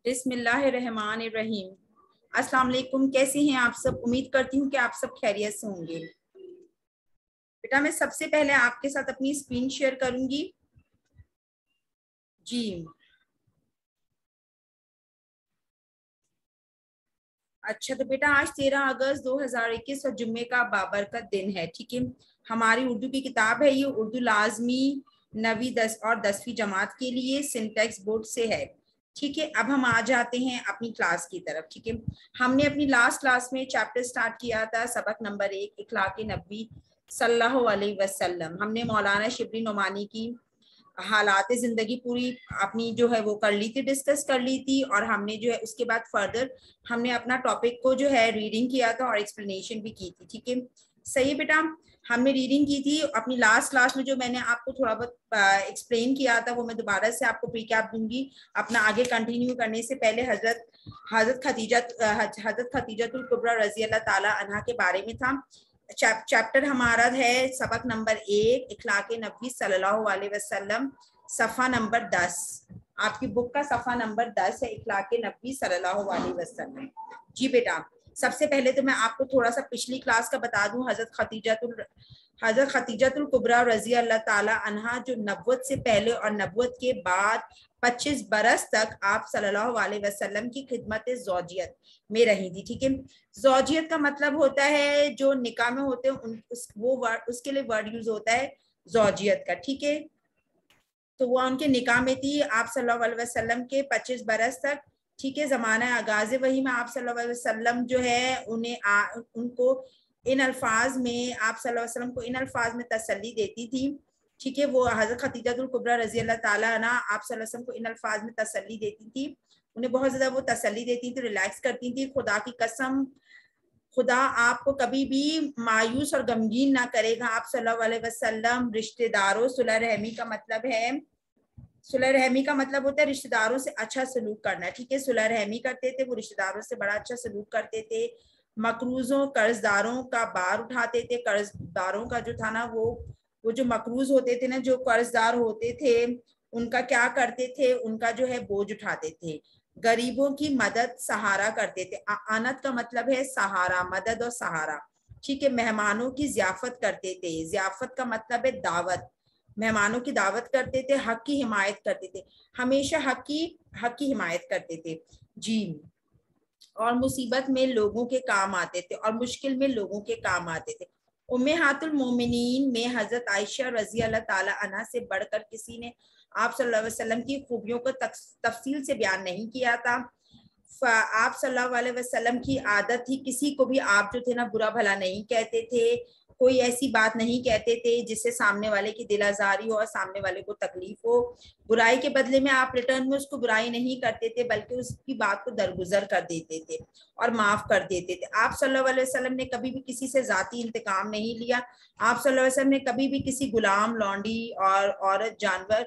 بسم اللہ الرحمن الرحیم۔ السلام علیکم، کیسے ہیں آپ سب؟ امید کرتی ہوں کہ آپ سب خیریت سے ہوں گے۔ بیٹا میں سب سے پہلے آپ کے ساتھ اپنی اسکرین شیئر کروں گی۔ جی اچھا، تو بیٹا آج 13 اگست 2021 اور جمعے کا بابرکت دن ہے، ٹھیک ہے۔ ہماری اردو کی کتاب ہے، یہ اردو لازمی 9ویں 10 اور 10ویں جماعت کے لیے سنٹیکس بورڈ سے ہے، ٹھیک ہے۔ اب ہم آ جاتے ہیں اپنی کلاس کی طرف، ٹھیک ہے۔ ہم نے اپنی لاسٹ کلاس میں چیپٹر سٹارٹ کیا تھا، سبق نمبر 1 اخلاق نبی صلی اللہ علیہ وسلم۔ ہم نے مولانا شبلی نعمانی کی حالات زندگی پوری اپنی جو ہے وہ کر لی تھی، ڈسکس کر لی تھی، اور ہم نے جو ہے اس کے بعد فردر ہم نے اپنا ٹاپک کو جو ہے ریڈنگ کیا تھا اور ایکسپلینیشن بھی کی تھی، ٹھیک ہے۔ صحیح بیٹا، ہم نے ریڈنگ کی تھی اپنی لاسٹ کلاس میں، جو میں نے آپ کو تھوڑا بہت ایکسپلین کیا تھا وہ میں دوبارہ سے آپ کو ریکیپ دوں گی۔ اپنا آگے کنٹینیو کرنے سے پہلے حضرت خدیجہ الکبریٰ رضی اللہ تعالی عنہا کے بارے میں تھا۔ چیپٹر ہمارا ہے سبق نمبر 1 اخلاق نبی صلی اللہ علیہ وسلم، صفحہ نمبر 10۔ آپ کی بک کا صفحہ نمبر 10 ہے، اخلاق نبی صلی اللہ علیہ وسلم۔ جی بیٹا، سب سے پہلے تو میں آپ کو تھوڑا سا پچھلی کلاس کا بتا دوں۔ حضرت خدیجہ الکبریٰ رضی اللہ تعالی عنہا جو نبوت سے پہلے اور نبوت کے بعد 25 برس تک آپ صلی اللہ علیہ وسلم کی خدمت زوجیت میں رہی تھی، ٹھیک ہے۔ زوجیت کا مطلب ہوتا ہے جو نکاح میں ہوتے ہیں، اس کے لیے ورڈ یوز ہوتا ہے زوجیت کا، ٹھیک ہے۔ تو وہ ان کے نکاح میں تھی آپ صلی اللہ علیہ وسلم کے 25 برس تک، ٹھیک ہے۔ زمانہ آغاز وحی میں آپ صلی اللہ علیہ وسلم جو ہے ان کو ان الفاظ میں آپ صلی اللہ علیہ وسلم کو ان الفاظ میں تسلی دیتی تھی، ٹھیک ہے۔ وہ حضرت خدیجہ الکبریٰ رضی اللہ تعالیٰ عنہ آپ صلی اللہ علیہ وسلم کو ان الفاظ میں تسلی دیتی تھی، انہیں بہت زیادہ وہ تسلی دیتی تھی، ریلیکس کرتی تھی۔ خدا کی قسم، خدا آپ کو کبھی بھی مایوس اور غمگین نہ کرے گا۔ آپ صلی اللہ علیہ وسلم رشتہ داروں، صلح رحمی کا مطلب ہے، صلح رحمی کا مطلب ہوتا ہے رشتہ داروں سے اچھا سلوک کرنا، ٹھیک ہے۔ صلح رحمی کرتے تھے، وہ رشتہ داروں سے بڑا اچھا سلوک کرتے تھے۔ مقروضوں، قرض داروں کا بار اٹھاتے تھے۔ قرض داروں کا جو تھا نا، وہ جو مقروض ہوتے تھے نا، جو قرض دار ہوتے تھے، ان کا کیا کرتے تھے، ان کا جو ہے بوجھ اٹھاتے تھے۔ غریبوں کی مدد، سہارا کرتے تھے۔ آنت کا مطلب ہے سہارا، مدد اور سہارا، ٹھیک ہے۔ مہمانوں کی ضیافت کرتے تھے، ضیافت کا مطلب ہے دعوت، مہمانوں کی دعوت کرتے تھے۔ حق کی حمایت کرتے تھے، ہمیشہ حق کی حمایت کرتے تھے، جی۔ اور مصیبت میں لوگوں کے کام آتے تھے، اور مشکل میں لوگوں کے کام آتے تھے۔ امہات المومنین میں حضرت عائشہ رضی اللہ تعالی عنہا سے بڑھ کر کسی نے آپ صلی اللہ علیہ وسلم کی خوبیوں کو تفصیل سے بیان نہیں کیا تھا۔ آپ صلی اللہ علیہ وسلم کی عادت تھی، کسی کو بھی آپ جو تھے نا برا بھلا نہیں کہتے تھے، کوئی ایسی بات نہیں کہتے تھے جس سے سامنے والے کی دل آزاری ہو اور سامنے والے کو تکلیف ہو۔ برائی کے بدلے میں آپ ریٹرن میں اس کو برائی نہیں کرتے تھے، بلکہ اس کی بات کو درگزر کر دیتے تھے اور معاف کر دیتے تھے۔ آپ صلی اللہ علیہ وسلم نے کبھی بھی کسی سے ذاتی انتقام نہیں لیا۔ آپ صلی اللہ علیہ وسلم نے کبھی بھی کسی غلام، لونڈی اور عورت، جانور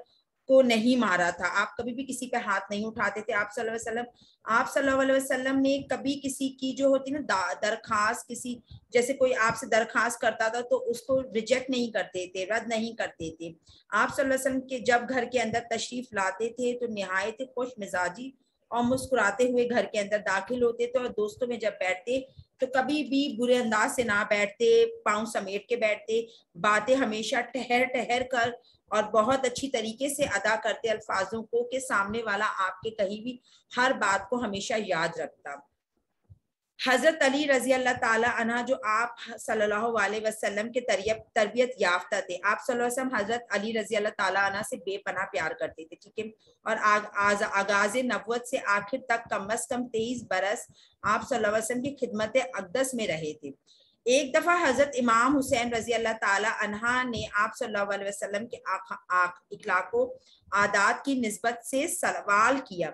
کو نہیں مارا تھا۔ آپ کبھی بھی کسی پہ ہاتھ نہیں اٹھاتے تھے۔ آپ صلی اللہ علیہ وسلم نے کبھی کسی کی جو ہوتی نا درخواست، کسی جیسے کوئی آپ سے درخواست کرتا تھا تو اس کو ریجیکٹ نہیں کرتے تھے، رد نہیں کرتے تھے۔ آپ صلی اللہ علیہ وسلم کے جب گھر کے اندر تشریف لاتے تھے تو نہایت خوش مزاجی اور مسکراتے ہوئے گھر کے اندر داخل ہوتے تھے، اور دوستوں میں جب بیٹھتے تو کبھی بھی برے انداز سے نہ بیٹھتے، پاؤں سمیٹ کے بیٹھتے، باتیں ہمیشہ ٹھہر کر اور بہت اچھی طریقے سے ادا کرتے الفاظوں کو، کہ سامنے والا آپ کے کہیں بھی ہر بات کو ہمیشہ یاد رکھتا۔ حضرت علی رضی اللہ تعالی عنہ جو آپ صلی اللہ علیہ وسلم کے تربیت یافتہ تھے، آپ صلی اللہ علیہ وسلم حضرت علی رضی اللہ تعالی عنہ سے بے پناہ پیار کرتے تھے، ٹھیک ہے۔ اور آغاز نبوت سے آخر تک کم از کم 23 برس آپ صلی اللہ علیہ وسلم کی خدمت اقدس میں رہے تھے۔ ایک دفعہ حضرت امام حسین رضی اللہ تعالی عنہ نے آپ صلی اللہ علیہ وسلم کے اخلاق و عادات کی نسبت سے سوال کیا۔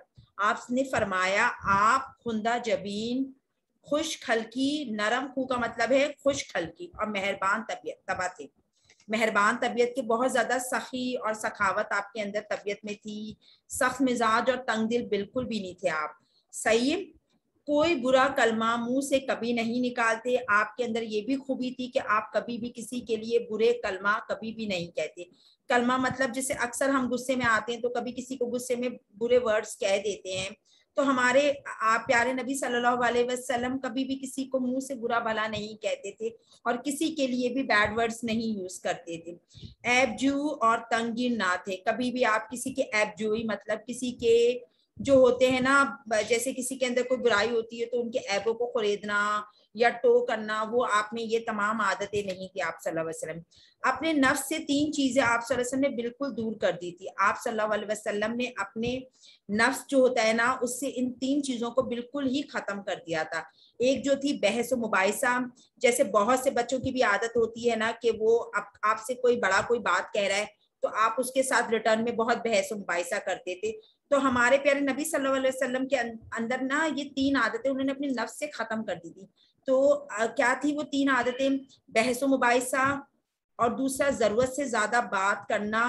آپ نے فرمایا، آپ خندہ جبین، خوش خلقی، نرم خو کا مطلب ہے خوش خلقی، اور مہربان طبع تھے۔ مہربان طبیعت کے، بہت زیادہ سخی اور سخاوت آپ کے اندر طبیعت میں تھی، سخت مزاج اور تنگ دل بالکل بھی نہیں تھے آپ، صحیح۔ کوئی برا کلمہ منہ سے کبھی نہیں نکالتے۔ آپ کے اندر یہ بھی خوبی تھی کہ آپ کبھی بھی کسی کے لیے برے کلمہ کبھی بھی نہیں کہتے۔ کلمہ مطلب جسے اکثر ہم غصے میں آتے ہیں تو کبھی کسی کو غصے میں برے ورڈز کہہ دیتے ہیں، تو ہمارے آپ پیارے نبی صلی اللہ علیہ وسلم کبھی بھی کسی کو منہ سے برا بھلا نہیں کہتے تھے اور کسی کے لیے بھی بیڈ ورڈز نہیں یوز کرتے تھے. عیب جو اور تنگی نہ تھے. کبھی بھی آپ کسی کے عیب جوئی مطلب کسی کے جو ہوتے ہیں نا, جیسے کسی کے اندر کوئی برائی ہوتی ہے تو ان کے عیبوں کو خریدنا یا ٹو کرنا, وہ آپ نے یہ تمام عادتیں نہیں کی آپ صلی اللہ علیہ وسلم. اپنے نفس سے 3 چیزیں آپ صلی اللہ علیہ وسلم نے بالکل دور کر دی تھی. آپ صلی اللہ علیہ وسلم نے اپنے نفس جو ہوتا ہے نا اس سے ان 3 چیزوں کو بالکل ہی ختم کر دیا تھا. ایک جو تھی بحث و مباحثہ, جیسے بہت سے بچوں کی بھی عادت ہوتی ہے نا کہ وہ آپ سے کوئی بڑا کوئی بات کہہ رہا ہے تو آپ اس کے ساتھ ریٹرن میں بہت بحث و مباحثہ کرتے تھے. تو ہمارے پیارے نبی صلی اللہ علیہ وسلم کے اندر نا یہ 3 عادتیں انہوں نے اپنے نفس سے ختم کر دی تھی. تو کیا تھی وہ 3 عادتیں؟ بحث و مباحثہ, اور دوسرا ضرورت سے زیادہ بات کرنا,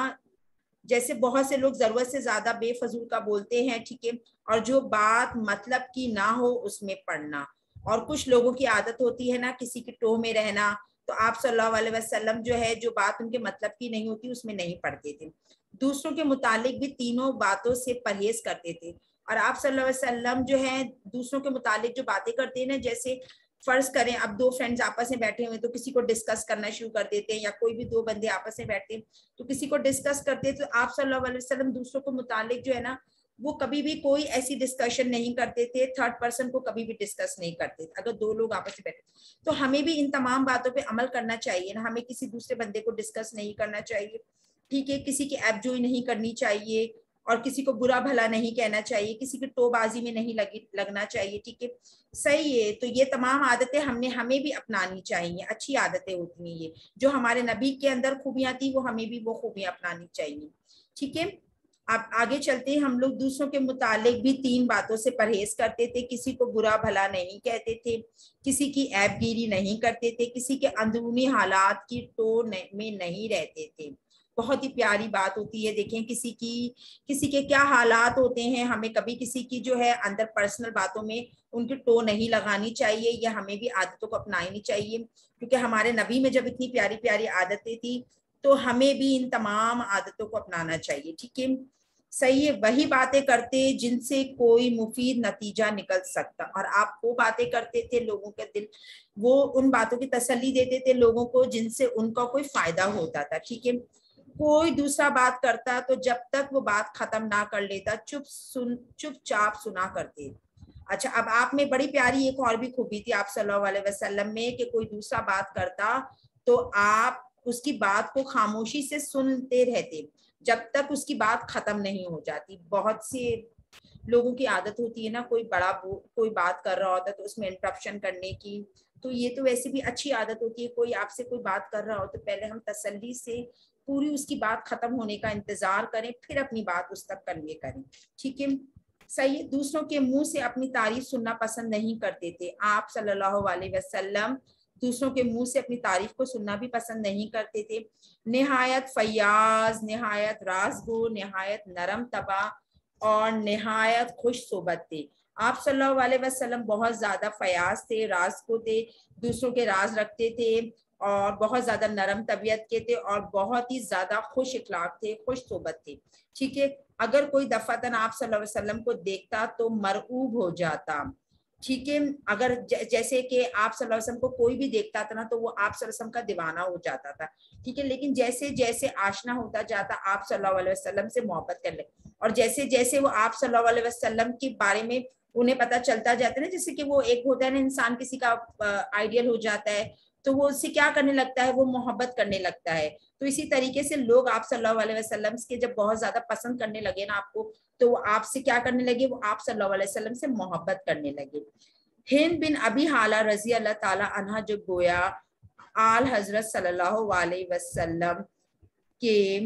جیسے بہت سے لوگ ضرورت سے زیادہ بے فضول کا بولتے ہیں, ٹھیک ہے, اور جو بات مطلب کی نہ ہو اس میں پڑھنا. اور کچھ لوگوں کی عادت ہوتی ہے نا کسی کی ٹوہ میں رہنا, تو آپ صلی اللہ علیہ وسلم جو ہے جو بات ان کے مطلب کی نہیں ہوتی اس میں نہیں پڑھتے تھے. دوسروں کے متعلق بھی تینوں باتوں سے پرہیز کرتے تھے. اور آپ صلی اللہ علیہ وسلم جو ہے دوسروں کے متعلق جو باتیں کرتے ہیں نا, جیسے فرض کریں اب 2 فرینڈز آپس میں بیٹھے ہوئے تو کسی کو ڈسکس کرنا شروع کر دیتے ہیں, یا کوئی بھی 2 بندے آپس میں بیٹھتے ہیں تو کسی کو ڈسکس کرتے, تو آپ صلی اللہ علیہ وسلم دوسروں کو متعلق جو ہے نا وہ کبھی بھی کوئی ایسی ڈسکشن نہیں کرتے تھے, 3rd پرسن کو کبھی بھی ڈسکس نہیں کرتے تھے. اگر 2 لوگ آپس میں بیٹھے تو ہمیں بھی ان تمام باتوں پہ عمل کرنا چاہیے نا. ہمیں کسی دوسرے بندے کو ڈسکس نہیں کرنا چاہیے, ٹھیک ہے, کسی کی عیب جوئی نہیں کرنی چاہیے, اور کسی کو برا بھلا نہیں کہنا چاہیے, کسی کی ٹو بازی میں نہیں لگنا چاہیے, ٹھیک ہے, صحیح ہے. تو یہ تمام عادتیں ہمیں بھی اپنانی چاہیے, اچھی عادتیں ہوتی ہیں یہ, جو ہمارے نبی کے اندر خوبیاں تھیں وہ ہمیں بھی وہ خوبیاں اپنانی چاہیے, ٹھیک ہے. اب آگے چلتے ہیں. ہم لوگ دوسروں کے متعلق بھی 3 باتوں سے پرہیز کرتے تھے. کسی کو برا بھلا نہیں کہتے تھے, کسی کی عیب گیری نہیں کرتے تھے, کسی کے اندرونی حالات کی ٹو میں نہیں رہتے تھے. بہت ہی پیاری بات ہوتی ہے. دیکھیں کسی کے کیا حالات ہوتے ہیں, ہمیں کبھی کسی کی جو ہے اندر پرسنل باتوں میں ان کی ٹو نہیں لگانی چاہیے, یا ہمیں بھی عادتوں کو اپنانی چاہیے, کیونکہ ہمارے نبی میں جب اتنی پیاری پیاری عادتیں تھیں تو ہمیں بھی ان تمام عادتوں کو اپنانا چاہیے, ٹھیک ہے, صحیح ہے. وہی باتیں کرتے جن سے کوئی مفید نتیجہ نکل سکتا, اور آپ وہ باتیں کرتے تھے لوگوں کے دل, وہ ان باتوں کی تسلی دیتے تھے لوگوں کو جن سے ان کا کوئی فائدہ ہوتا تھا, ٹھیک ہے. کوئی دوسرا بات کرتا تو جب تک وہ بات ختم نہ کر لیتا چپ چاپ سنا کرتے. اچھا, اب آپ میں بڑی پیاری ایک اور بھی خوبی تھی آپ صلی اللہ علیہ وسلم میں, کہ کوئی دوسرا بات کرتا تو آپ اس کی بات کو خاموشی سے سنتے رہتے جب تک اس کی بات ختم نہیں ہو جاتی. بہت سے لوگوں کی عادت ہوتی ہے نا, کوئی بات کر رہا ہوتا ہے تو اس میں انٹرپشن کرنے کی, تو یہ تو ویسے بھی اچھی عادت ہوتی ہے. کوئی آپ سے کوئی بات کر رہا ہو تو پہلے ہم تسلی سے پوری اس کی بات ختم ہونے کا انتظار کریں, پھر اپنی بات اس تک کنوے کریں, ٹھیک ہے, صحیح. دوسروں کے منہ سے اپنی تعریف سننا پسند نہیں کرتے تھے. آپ صلی اللہ علیہ وسلم دوسروں کے منہ سے اپنی تعریف کو سننا بھی پسند نہیں کرتے تھے. نہایت فیاض, نہایت رازگو, نہایت نرم طبع اور نہایت خوش صحبت تھے. آپ صلی اللہ علیہ وسلم بہت زیادہ فیاض تھے, رازگو تھے, دوسروں کے راز رکھتے تھے, اور بہت زیادہ نرم طبیعت کے تھے, اور بہت ہی زیادہ خوش اخلاق تھے, خوش صحبت تھے, ٹھیک ہے. اگر کوئی دفعتاً آپ صلی اللہ علیہ وسلم کو دیکھتا تو مرعوب ہو جاتا, ٹھیک ہے. اگر جیسے کہ آپ صلی اللہ علیہ وسلم کو کوئی بھی دیکھتا تھا نا تو وہ آپ صلی اللہ علیہ وسلم کا دیوانہ ہو جاتا تھا, ٹھیک ہے. لیکن جیسے جیسے آشنا ہوتا جاتا آپ صلی اللہ علیہ وسلم سے محبت کر لے, اور جیسے جیسے وہ آپ صلی اللہ علیہ وسلم کے بارے میں انہیں پتہ چلتا جاتا ہے نا, جیسے کہ وہ ایک ہوتا ہے نا انسان کسی کا آئیڈیل ہو جاتا ہے تو وہ اس سے کیا کرنے لگتا ہے, وہ محبت کرنے لگتا ہے. تو اسی طریقے سے لوگ آپ صلی اللہ علیہ وسلم کے جب بہت زیادہ پسند کرنے لگے نا آپ کو, تو وہ آپ سے کیا کرنے لگے, وہ آپ صلی اللہ علیہ وسلم سے محبت کرنے لگے. ہند بن ابی حالہ رضی اللہ تعالی عنہ جو گویا آل حضرت صلی اللہ علیہ وسلم کے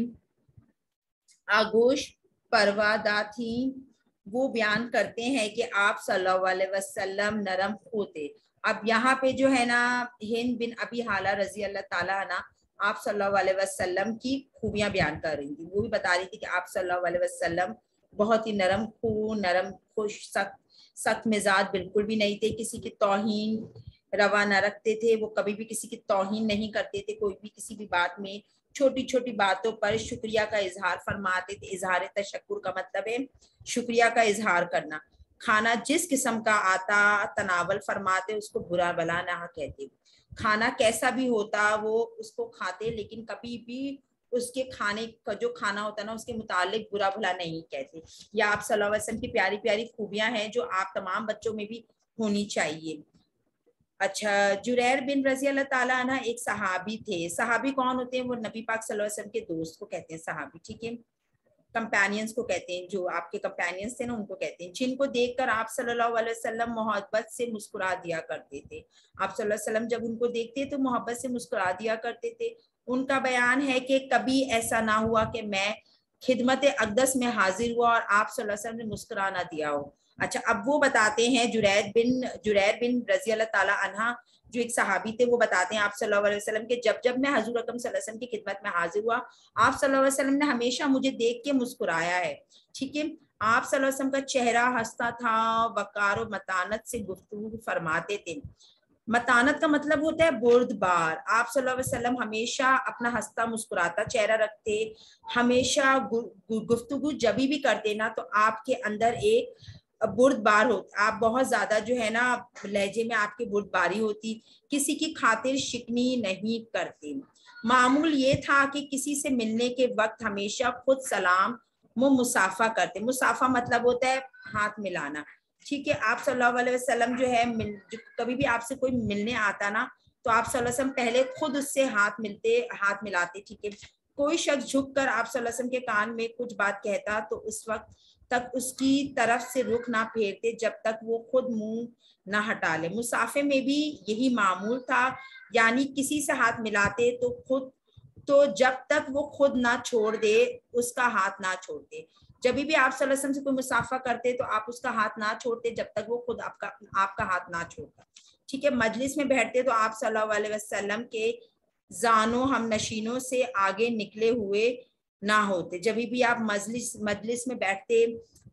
آگوش پروادہ تھیں, وہ بیان کرتے ہیں کہ آپ صلی اللہ علیہ وسلم نرم خو تھے. اب یہاں پہ جو ہے نا ہند بن ابی حالہ رضی اللہ تعالیٰ عنہ آپ صلی اللہ علیہ وسلم کی خوبیاں بیان کر رہی تھی. وہ بھی بتا رہی تھی کہ آپ صلی اللہ علیہ وسلم بہت ہی نرم خو, نرم خوش, سخت مزاج بالکل بھی نہیں تھے, کسی کی توہین روا نہ رکھتے تھے, وہ کبھی بھی کسی کی توہین نہیں کرتے تھے, کوئی بھی کسی بھی بات میں چھوٹی چھوٹی باتوں پر شکریہ کا اظہار فرماتے تھے. اظہار تشکر کا مطلب ہے شکریہ کا اظہار کرنا. کھانا جس قسم کا آتا تناول فرماتے اس کو برا بلا نہ کہتے. کھانا کیسا بھی ہوتا وہ اس کو کھاتے لیکن کبھی بھی اس کے کھانے کا جو کھانا ہوتا ہے نا اس کے متعلق برا بھلا نہیں کہتے. یا آپ صلی اللہ علیہ وسلم کی پیاری پیاری خوبیاں ہیں جو آپ تمام بچوں میں بھی ہونی چاہیے. اچھا جریر بن رضی اللہ تعالیٰ عنہ ایک صحابی تھے. صحابی کون ہوتے ہیں؟ وہ نبی پاک صلی اللہ علیہ وسلم کے دوست کو کہتے ہیں صحابی. ٹھیک ہے، کمپینینز کو کہتے ہیں، جو آپ کے کمپینینز تھے نا ان کو کہتے ہیں، جن کو دیکھ کر آپ صلی اللہ علیہ وسلم محبت سے مسکرا دیا کرتے تھے. آپ صلی اللہ علیہ وسلم جب ان کو دیکھتے تو محبت سے مسکرا دیا کرتے تھے. ان کا بیان ہے کہ کبھی ایسا نہ ہوا کہ میں خدمت اقدس میں حاضر ہوا اور آپ صلی اللہ علیہ وسلم نے مسکرا نہ دیا ہو. اچھا اب وہ بتاتے ہیں جریر بن رضی اللہ تعالیٰ عنہ جو ایک صحابی تھے، وہ بتاتے ہیں آپ صلی اللہ علیہ وسلم کے جب میں حضور اکرم صلی اللہ علیہ وسلم کی خدمت میں حاضر ہوا آپ صلی اللہ علیہ وسلم نے ہمیشہ مجھے دیکھ کے مسکرایا ہے. ٹھیک ہے، آپ صلی اللہ علیہ وسلم کا چہرہ ہنستا تھا، وقار و متانت سے گفتگو فرماتے تھے. متانت کا مطلب ہوتا ہے بردبار. آپ صلی اللہ علیہ وسلم ہمیشہ اپنا ہنستا مسکراتا چہرہ رکھتے، ہمیشہ گفتگو جبھی بھی کرتے نا تو آپ کے اندر ایک بردبار ہوتا، آپ بہت زیادہ جو ہے نا لہجے میں آپ کی بردباری ہوتی، کسی کی خاطر شکنی نہیں کرتے. معمول یہ تھا کہ کسی سے ملنے کے وقت ہمیشہ خود سلام مصافحہ کرتے. مصافحہ مطلب ہوتا ہے ہاتھ ملانا. ٹھیک ہے، آپ صلی اللہ علیہ وسلم جو ہے کبھی بھی آپ سے کوئی ملنے آتا نا تو آپ صلی اللہ علیہ وسلم پہلے خود اس سے ہاتھ ملاتے. ٹھیک ہے، کوئی شخص جھک کر آپ صلی اللہ علیہ وسلم کے کان میں کچھ بات کہتا تو اس وقت تک اس کی طرف سے رخ نہ پھیرتے جب تک وہ خود منہ نہ ہٹا لے. مصافحے میں بھی یہی معمول تھا، یعنی کسی سے ہاتھ ملاتے تو جب تک وہ خود نہ چھوڑ دے اس کا ہاتھ نہ چھوڑتے. جب بھی آپ صلی اللہ علیہ وسلم سے کوئی مصافحہ کرتے تو آپ اس کا ہاتھ نہ چھوڑتے جب تک وہ خود آپ کا ہاتھ نہ چھوڑتا. ٹھیک ہے، مجلس میں بیٹھتے تو آپ صلی اللہ علیہ وسلم کے زانوں ہم نشینوں سے آگے نکلے ہوئے نہ ہوتے. جب بھی آپ مجلس میں بیٹھتے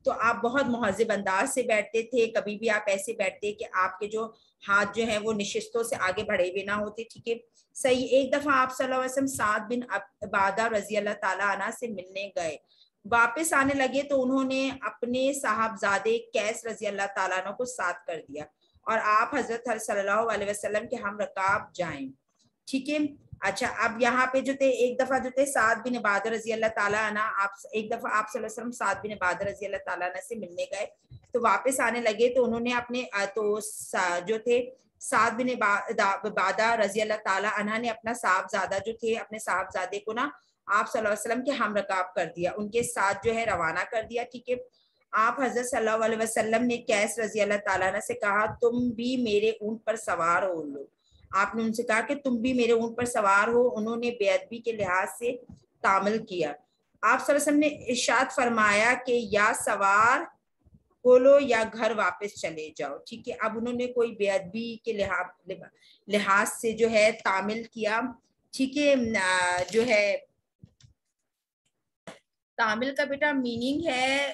تو آپ بہت مہذب انداز سے بیٹھتے تھے. کبھی بھی آپ ایسے بیٹھتے کہ آپ کے جو ہاتھ جو ہیں وہ نشستوں سے آگے بڑھے ہوئے نہ ہوتے. ٹھیک ہے صحیح. ایک دفعہ آپ صلی اللہ علیہ وسلم سعد بن عبادہ رضی اللہ تعالیٰ عنہ سے ملنے گئے. واپس آنے لگے تو انہوں نے اپنے صاحبزادے قیس رضی اللہ تعالیٰ عنہ کو ساتھ کر دیا اور آپ حضرت صلی اللہ علیہ وسلم کے ہم رکاب جائیں. ٹھیک ہے. اچھا اب یہاں پہ جو تھے ایک دفعہ جو تھے سعد بن عبادہ رضی اللہ تعالیٰ عنہ ایک دفعہ آپ صلی اللہ علیہ وسلم سعد بن عبادہ رضی اللہ تعالیٰ عنہ سے ملنے گئے تو واپس آنے لگے تو انہوں نے اپنے جو تھے سعد بن عبادہ رضی اللہ تعالیٰ عنہ نے اپنا صاحبزادہ جو تھے اپنے صاحبزادے کو نا آپ صلی اللہ علیہ وسلم کے ہم رکاب کر دیا، ان کے ساتھ جو ہے روانہ کر دیا. ٹھیک ہے، آپ حضرت صلی اللہ علیہ وسلم نے قیس رضی اللہ تعالیٰ عنہ سے کہا تم بھی میرے اونٹ پر سوار ہو لو. آپ نے ان سے کہا کہ تم بھی میرے اونٹ پر سوار ہو. انہوں نے بے ادبی کے لحاظ سے تعامل کیا. آپ صلی اللہ علیہ وسلم نے ارشاد فرمایا کہ یا سوار ہو لو یا گھر واپس چلے جاؤ. ٹھیک ہے، اب انہوں نے کوئی بے ادبی کے لحاظ سے جو ہے تعامل کیا. ٹھیک ہے، جو ہے تعامل کا بیٹا میننگ ہے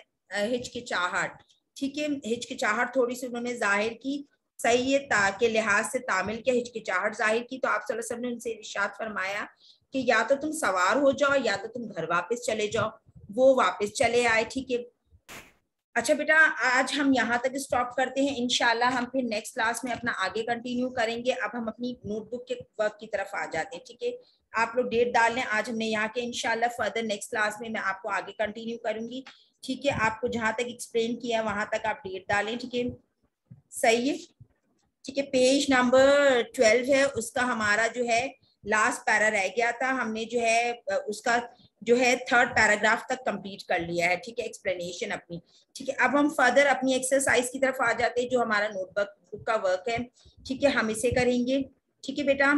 ہچکچاہٹ. ٹھیک ہے، ہچکچاہٹ تھوڑی سی انہوں نے ظاہر کی. صحیح ہے کے لحاظ سے تعامل کے ہچکچاہٹ ظاہر کی تو آپ صلی اللہ علیہ وسلم نے ان سے ارشاد فرمایا کہ یا تو تم سوار ہو جاؤ یا تو تم گھر واپس چلے جاؤ. وہ واپس چلے آئے. ٹھیک ہے. اچھا بیٹا آج ہم یہاں تک اسٹاپ کرتے ہیں، انشاءاللہ ہم پھر نیکسٹ کلاس میں اپنا آگے کنٹینیو کریں گے. اب ہم اپنی نوٹ بک کے ورک کی طرف آ جاتے ہیں. ٹھیک ہے، آپ لوگ ڈیٹ ڈال لیں. آج ہم نے یہاں کے انشاءاللہ فردر نیکسٹ کلاس میں آپ کو آگے کنٹینیو کروں گی. ٹھیک ہے، آپ کو جہاں تک ایکسپلین کیا وہاں تک آپ ڈیٹ ڈالیں. ٹھیک ہے صحیح ہے. ٹھیک ہے، پیج نمبر 12 ہے اس کا ہمارا جو ہے لاسٹ پیرا رہ گیا تھا. ہم نے جو ہے اس کا جو ہے 3rd پیراگراف تک کمپلیٹ کر لیا ہے. ٹھیک ہے، ایکسپلینیشن اپنی. ٹھیک ہے، اب ہم فردر اپنی ایکسرسائز کی طرف آ جاتے ہیں جو ہمارا نوٹ بک کا ورک ہے. ٹھیک ہے، ہم اسے کریں گے. ٹھیک ہے بیٹا.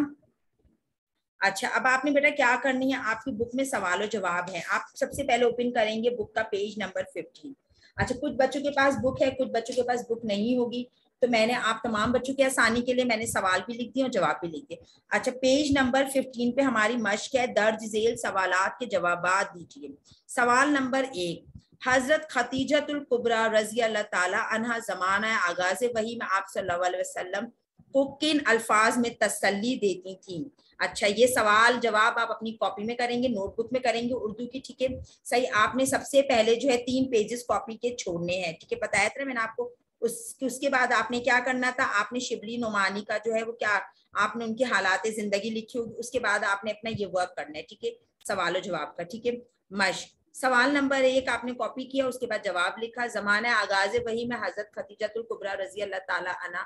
اچھا اب آپ نے بیٹا کیا کرنی ہے، آپ کی بک میں سوال و جواب ہے. آپ سب سے پہلے اوپن کریں گے بک کا پیج نمبر 15. اچھا کچھ بچوں کے پاس بک ہے، کچھ بچوں کے پاس بک نہیں ہوگی تو میں نے آپ تمام بچوں کی آسانی کے لیے میں نے سوال بھی لکھ دیے اور جواب بھی لکھ دیے. اچھا پیج نمبر 15 پہ ہماری مشق ہے درج ذیل سوالات کے جوابات دیجیے. سوال نمبر 1، حضرت خدیجۃ الکبریٰ رضی اللہ تعالیٰ عنہا زمانہ آغاز وحی میں آپ صلی اللہ علیہ وسلم کو کن الفاظ میں تسلی دیتی تھیں؟ اچھا یہ سوال جواب آپ اپنی کاپی میں کریں گے، نوٹ بک میں کریں گے اردو کی. ٹھیک ہے صحیح. آپ نے سب سے پہلے جو ہے 3 پیجز کاپی کے چھوڑنے ہیں. ٹھیک ہے بتایا تھا میں نے آپ کو اس کے بعد آپ نے کیا کرنا تھا, آپ نے شبلی نعمانی کا جو ہے وہ کیا, آپ نے ان کی حالات زندگی لکھی ہوگی, اس کے بعد آپ نے اپنا یہ ورک کرنا ہے, ٹھیک ہے, سوال و جواب کا, ٹھیک ہے. مشق, سوال نمبر 1 آپ نے کاپی کیا, اس کے بعد جواب لکھا. زمانہ آغاز وحی میں حضرت خدیجۃ الکبریٰ رضی اللہ تعالی عنہا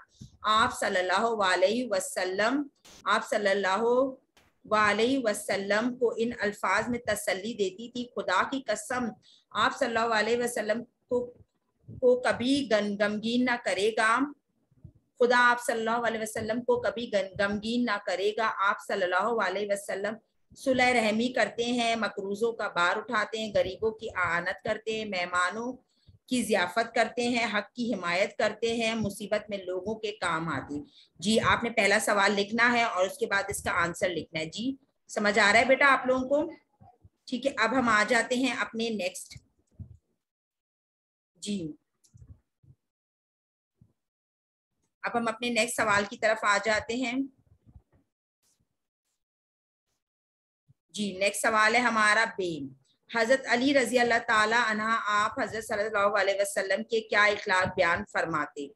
آپ صلی اللہ علیہ وسلم کو ان الفاظ میں تسلی دیتی تھی, خدا کی قسم آپ صلی اللہ علیہ وسلم کو کبھی غمگین نہ کرے گا, خدا آپ صلی اللہ علیہ وسلم کو کبھی غمگین نہ کرے گا. آپ صلی اللہ علیہ وسلم صلح رحمی کرتے ہیں, مقروضوں کا بار اٹھاتے ہیں, غریبوں کی اعانت کرتے ہیں, مہمانوں کی ضیافت کرتے ہیں, حق کی حمایت کرتے ہیں, مصیبت میں لوگوں کے کام آتے ہیں. جی آپ نے پہلا سوال لکھنا ہے اور اس کے بعد اس کا آنسر لکھنا ہے. جی سمجھ آ رہا ہے بیٹا آپ لوگوں کو, ٹھیک ہے. اب ہم آ جاتے ہیں اپنے نیکسٹ, جی اب ہم اپنے نیکسٹ سوال کی طرف آ جاتے ہیں. جی نیکسٹ سوال ہے ہمارا بے. حضرت علی رضی اللہ تعالی عنہ آپ حضرت صلی اللہ علیہ وسلم کے کیا اخلاق بیان فرماتے؟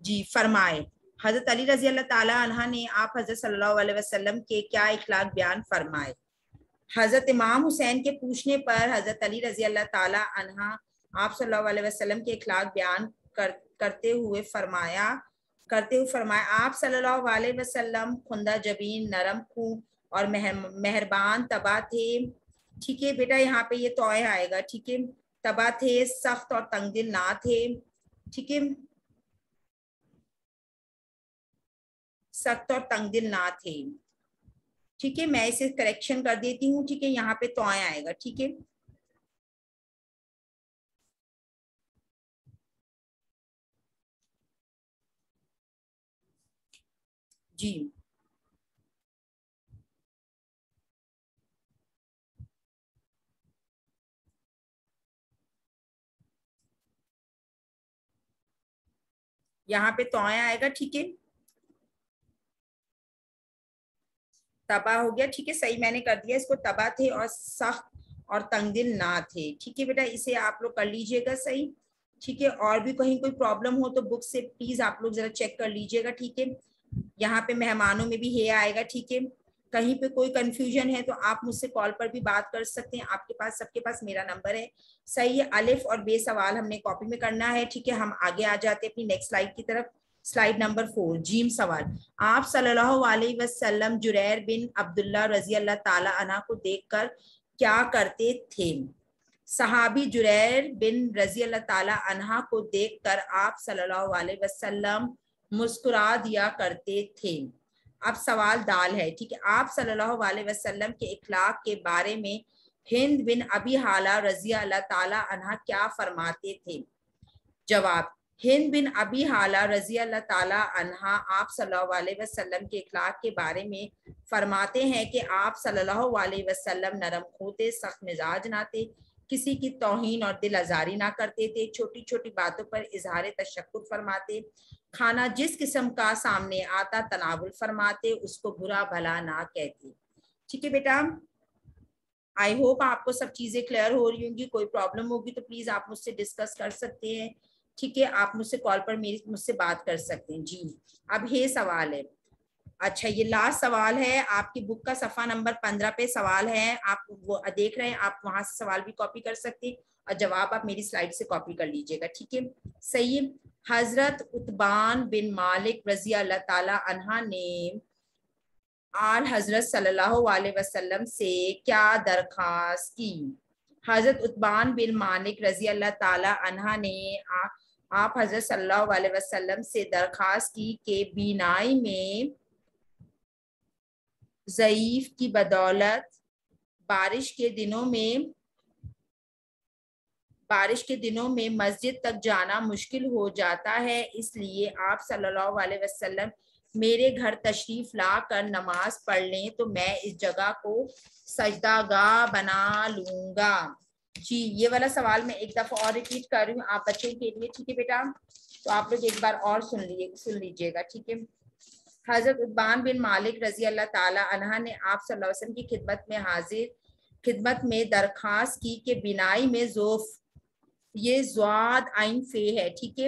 جی فرمائے. حضرت علی رضی اللہ تعالی عنہ نے آپ حضرت صلی اللہ علیہ وسلم کے کیا اخلاق بیان فرمائے؟ حضرت امام حسین کے پوچھنے پر حضرت علی رضی اللہ تعالی عنہ آپ صلی اللہ علیہ وسلم کے اخلاق بیان کرتے ہوئے فرمایا آپ صلی اللہ علیہ وسلم خندہ جبین, نرم خوں اور مہربان طبع تھے. ٹھیک ہے بیٹا, یہاں پہ یہ توئے آئے گا, ٹھیک ہے. طبع تھے, سخت اور تنگ دل نہ تھے, ٹھیک ہے, سخت اور تنگ دل نہ تھے, ٹھیک ہے. میں اسے کریکشن کر دیتی ہوں, ٹھیک ہے, یہاں پہ توئے آئے گا, ٹھیک ہے. جی یہاں پہ توئے آئے گا, ٹھیک ہے. تباہ ہو گیا, ٹھیک ہے, صحیح میں نے کر دیا اس کو. تباہ تھے اور سخت اور تنگ دل نہ تھے, ٹھیک ہے بیٹا, اسے آپ لوگ کر لیجئے گا صحیح, ٹھیک ہے. اور بھی کہیں کوئی پرابلم ہو تو بک سے پلیز آپ لوگ ذرا چیک کر لیجئے گا, ٹھیک ہے. یہاں پہ مہمانوں میں بھی ہے آئے گا, ٹھیک ہے. کہیں پہ کوئی کنفیوژن ہے تو آپ مجھ سے کال پر بھی بات کر سکتے ہیں, آپ کے پاس سب کے پاس میرا نمبر ہے, صحیح ہے. الف اور بے سوال ہم نے کاپی میں کرنا ہے, ٹھیک ہے. ہم آگے آ جاتے ہیں اپنی نیکسٹ سلائیڈ کی طرف. سلائیڈ نمبر 4 جیم سوال. آپ صلی اللہ علیہ وسلم جریر بن عبداللہ رضی اللہ تعالی عنہ کو دیکھ کر کیا کرتے تھے؟ صحابی جریر بن رضی اللہ تعالی عنہ کو دیکھ کر آپ صلی اللہ علیہ وسلم مسکرا دیا کرتے تھے. اب سوال دال ہے, ٹھیک ہے. آپ صلی اللہ علیہ وسلم کے اخلاق کے بارے میں ہند بن ابی حالہ رضی اللہ تعالی عنہ کیا فرماتے تھے؟ جواب. ہند بن ابی حالہ رضی اللہ تعالی عنہ آپ صلی اللہ علیہ وسلم کے اخلاق کے بارے میں فرماتے ہیں کہ آپ صلی اللہ علیہ وسلم نرم ہوتے, سخت مزاج نہ تھے, کسی کی توہین اور دل آزاری نہ کرتے تھے, چھوٹی چھوٹی باتوں پر اظہار تشکر فرماتے, کھانا جس قسم کا سامنے آتا تناول فرماتے, اس کو برا بھلا نہ کہتے. ٹھیک ہے بیٹا, آئی ہوپ آپ کو سب چیزیں کلیئر ہو رہی ہوں گی. کوئی پرابلم ہوگی تو پلیز آپ مجھ سے ڈسکس کر سکتے ہیں, ٹھیک ہے. آپ مجھ سے کال پر مجھ سے بات کر سکتے ہیں. جی اب یہ سوال ہے, اچھا یہ لاسٹ سوال ہے آپ کی بک کا, صفحہ نمبر 15 پہ سوال ہے, آپ وہ دیکھ رہے ہیں, آپ وہاں سے سوال بھی کاپی کر سکتے ہیں اور جواب آپ میری سلائیڈ سے کاپی کر لیجئے گا, ٹھیک ہے. صحیح. حضرت عتبان بن مالک رضی اللہ تعالی عنہ نے آل حضرت صلی اللہ علیہ وسلم سے کیا درخواست کی؟ حضرت عتبان بن مالک رضی اللہ تعالی عنہ نے آپ حضرت صلی اللہ علیہ وسلم سے درخواست کی کہ بینائی میں ضعیف کی بدولت بارش کے دنوں میں مسجد تک جانا مشکل ہو جاتا ہے, اس لیے آپ صلی اللہ علیہ وسلم میرے گھر تشریف لا کر نماز پڑھ لیں تو میں اس جگہ کو سجدہ گاہ بنا لوں گا. جی یہ والا سوال میں ایک دفعہ اور ریپیٹ کر رہی ہوں آپ بچوں کے لیے, ٹھیک ہے بیٹا, تو آپ لوگ ایک بار اور سن لیجئے گا, ٹھیک ہے. حضرت عتبان بن مالک رضی اللہ تعالی عنہ نے آپ صلی اللہ علیہ وسلم کی خدمت میں درخواست کی کہ بینائی میں ضعف, یہ ضاد عین فے ہے, ٹھیک ہے,